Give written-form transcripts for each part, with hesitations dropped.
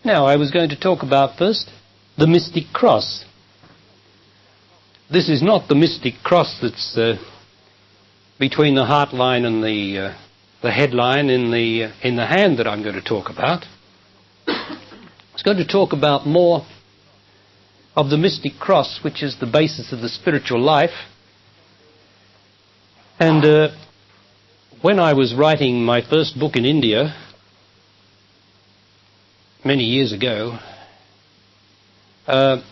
Now, I was going to talk about first the mystic cross. This is not the mystic cross that's between the heart line and the headline in the hand that I'm going to talk about. I was going to talk about more of the mystic cross, which is the basis of the spiritual life. And when I was writing my first book in India, many years ago, I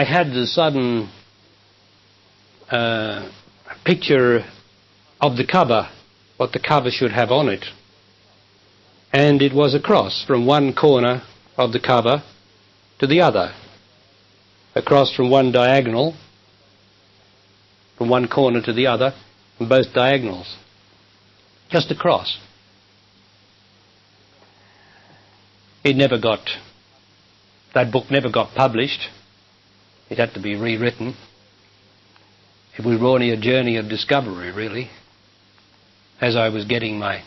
had the sudden picture of the cover, what the cover should have on it. And it was a cross from one corner of the cover to the other. Across from one diagonal, from one corner to the other, from both diagonals. Just a cross. That book never got published. It had to be rewritten. It was really a journey of discovery, really, as I was getting my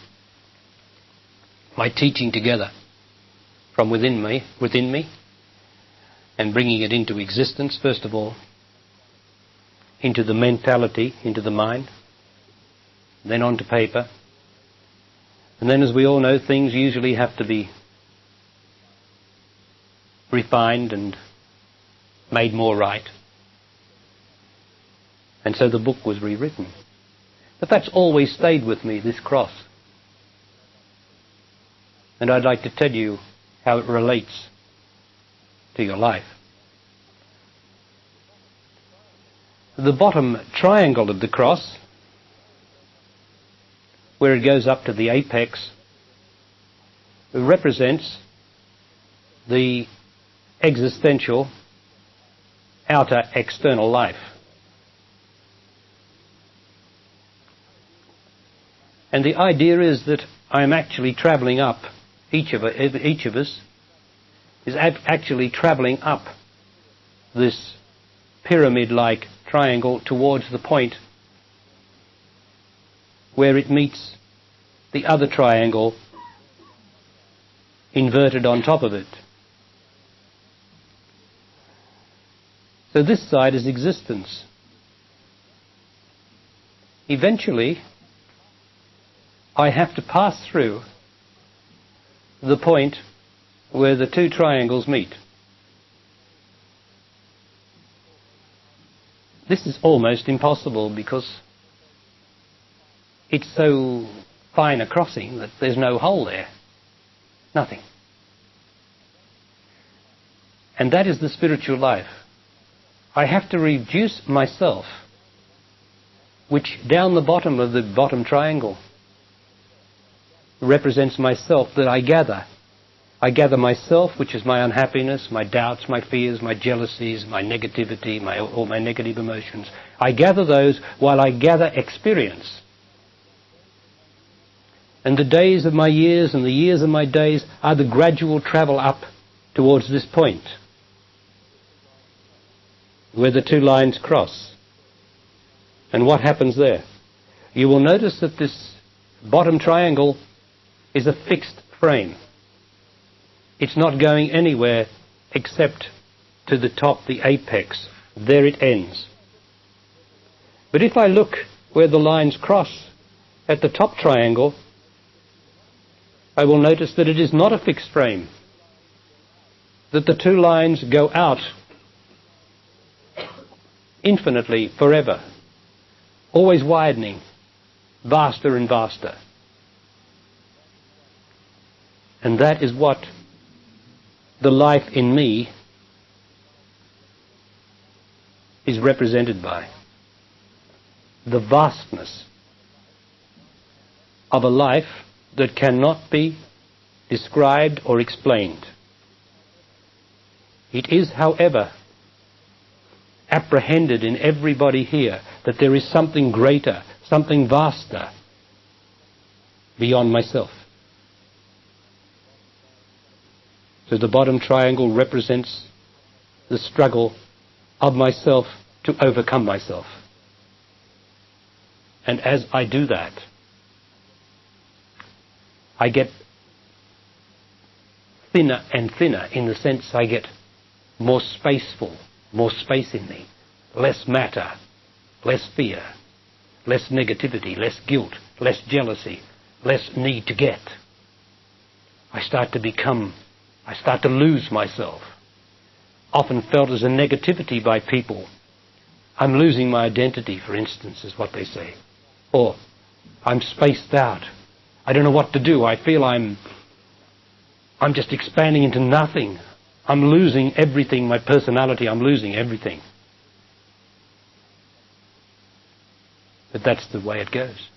teaching together from within me, and bringing it into existence, first of all, into the mentality, into the mind, then onto paper. And then, as we all know, things usually have to be refined and made more right. And so the book was rewritten. But that's always stayed with me, this cross. And I'd like to tell you how it relates to your life. The bottom triangle of the cross, where it goes up to the apex, represents the existential outer external life. And the idea is that I am actually travelling up, each of us is actually travelling up this pyramid-like triangle towards the point where it meets the other triangle inverted on top of it. So this side is existence. Eventually, I have to pass through the point where the two triangles meet. This is almost impossible because it's so fine a crossing that there's no hole there. Nothing. And that is the spiritual life. I have to reduce myself, which down the bottom of the bottom triangle represents myself that I gather. I gather myself, which is my unhappiness, my doubts, my fears, my jealousies, my negativity, all my negative emotions. I gather those while I gather experience. And the days of my years and the years of my days are the gradual travel up towards this point, where the two lines cross. And what happens there? You will notice that this bottom triangle is a fixed frame. It's not going anywhere except to the top, the apex. There it ends. But if I look where the lines cross at the top triangle, I will notice that it is not a fixed frame, that the two lines go out infinitely, forever, always widening, vaster and vaster. And that is what the life in me is represented by. The vastness of a life that cannot be described or explained. It is, however, apprehended in everybody here that there is something greater, something vaster beyond myself. So the bottom triangle represents the struggle of myself to overcome myself. And as I do that, I get thinner and thinner, in the sense I get more spaceful, more space in me, less matter, less fear, less negativity, less guilt, less jealousy, less need to get. I start to lose myself. Often felt as a negativity by people. I'm losing my identity, for instance, is what they say. Or, I'm spaced out. I don't know what to do. I feel I'm just expanding into nothing. I'm losing everything, my personality, I'm losing everything. But that's the way it goes.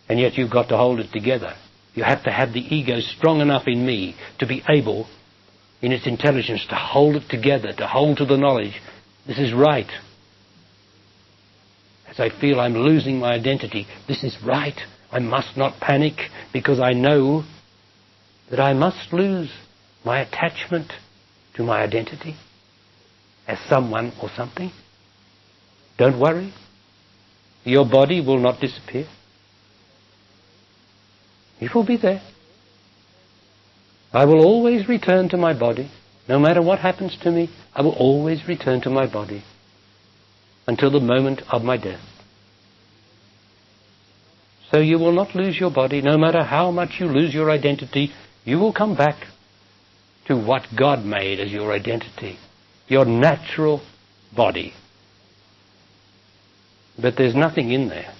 And yet you've got to hold it together. You have to have the ego strong enough in me to be able, in its intelligence, to hold it together, to hold to the knowledge, this is right. As I feel I'm losing my identity, this is right. I must not panic, because I know that I must lose my attachment to my identity as someone or something. Don't worry. Your body will not disappear. It will be there. I will always return to my body. No matter what happens to me, I will always return to my body until the moment of my death. So you will not lose your body. No matter how much you lose your identity, you will come back to what God made as your identity, your natural body. But there's nothing in there.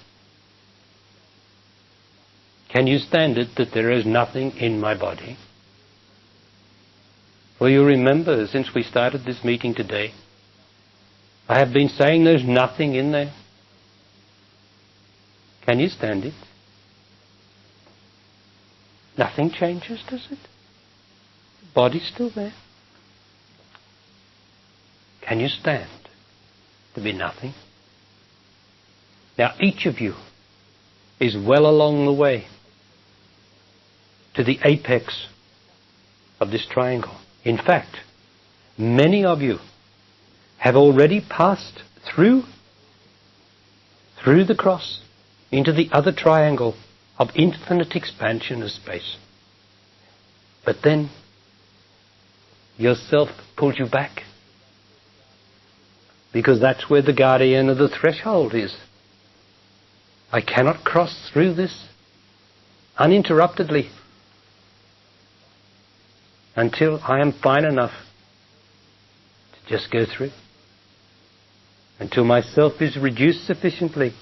Can you stand it that there is nothing in my body? Well, you remember, since we started this meeting today, I have been saying there's nothing in there. Can you stand it? Nothing changes, does it? The body's still there. Can you stand to be nothing? Now, each of you is well along the way to the apex of this triangle. In fact, many of you have already passed through the cross into the other triangle of infinite expansion of space. But then yourself pulls you back, because that's where the guardian of the threshold is. I cannot cross through this uninterruptedly until I am fine enough to just go through, until myself is reduced sufficiently,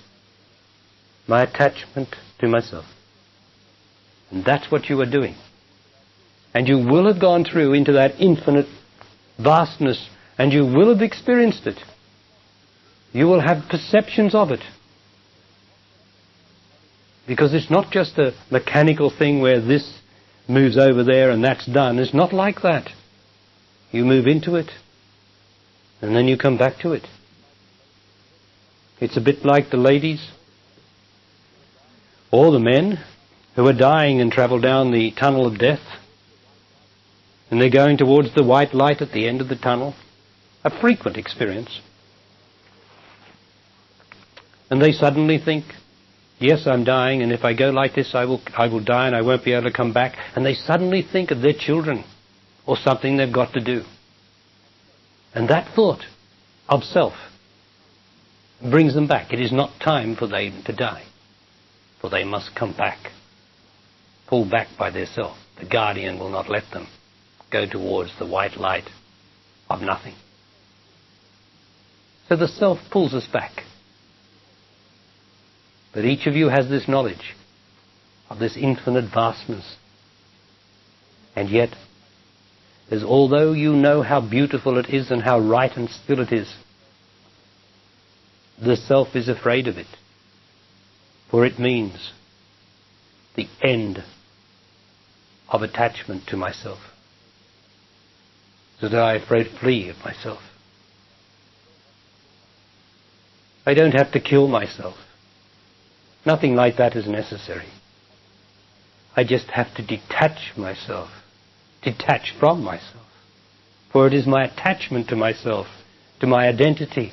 my attachment to myself. And that's what you are doing. And you will have gone through into that infinite vastness, and you will have experienced it. You will have perceptions of it. Because it's not just a mechanical thing where this moves over there and that's done. It's not like that. You move into it, and then you come back to it. It's a bit like the ladies or the men who are dying and travel down the tunnel of death, and they're going towards the white light at the end of the tunnel. A frequent experience. And they suddenly think, yes, I'm dying, and if I go like this, I will die and I won't be able to come back. And they suddenly think of their children or something they've got to do. And that thought of self brings them back. It is not time for them to die, for they must come back, pulled back by their self. The guardian will not let them go towards the white light of nothing. So the self pulls us back. But each of you has this knowledge of this infinite vastness. And yet, as although you know how beautiful it is and how right and still it is, the self is afraid of it. For it means the end of attachment to myself. So that I afraid flee of myself. I don't have to kill myself. Nothing like that is necessary. I just have to detach myself, detach from myself. For it is my attachment to myself, to my identity,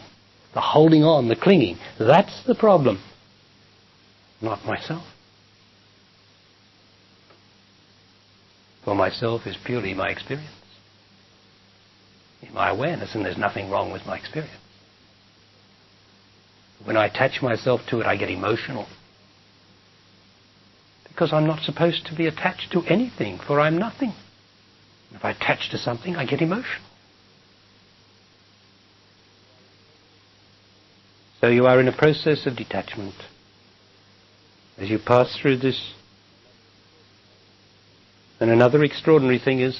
the holding on, the clinging. That's the problem, not myself. for myself is purely my experience, my awareness, and there's nothing wrong with my experience. When I attach myself to it, I get emotional, because I'm not supposed to be attached to anything, for I'm nothing. If I attach to something, I get emotional. So you are in a process of detachment. As you pass through this, and another extraordinary thing is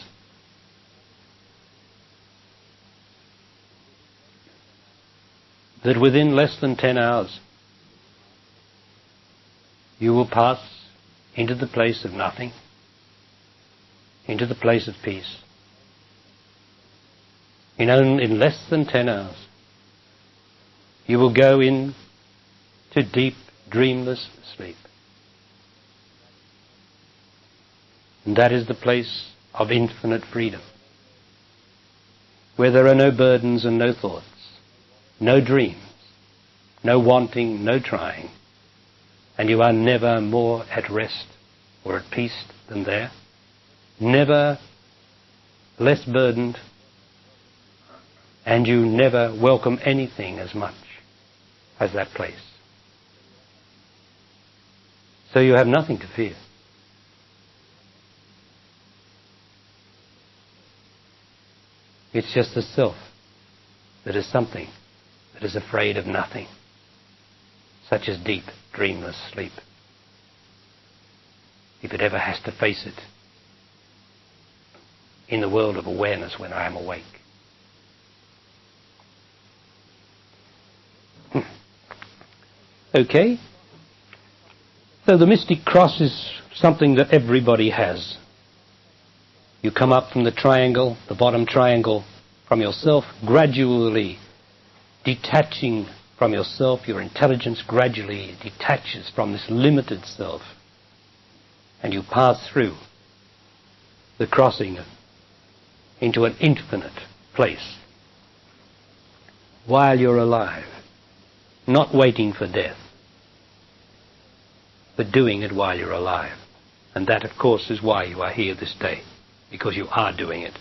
that within less than 10 hours you will pass into the place of nothing, into the place of peace. In less than 10 hours you will go in to deep, dreamless sleep. And that is the place of infinite freedom, where there are no burdens and no thoughts, no dreams, no wanting, no trying, and you are never more at rest or at peace than there, never less burdened, and you never welcome anything as much as that place. So you have nothing to fear. It's just the self that is something that is afraid of nothing, such as deep, dreamless sleep, if it ever has to face it in the world of awareness when I am awake. Okay? So the mystic cross is something that everybody has. You come up from the triangle, the bottom triangle, from yourself, gradually detaching from yourself. Your intelligence gradually detaches from this limited self, and you pass through the crossing into an infinite place while you're alive, not waiting for death, but doing it while you're alive. And that, of course, is why you are here this day, because you are doing it.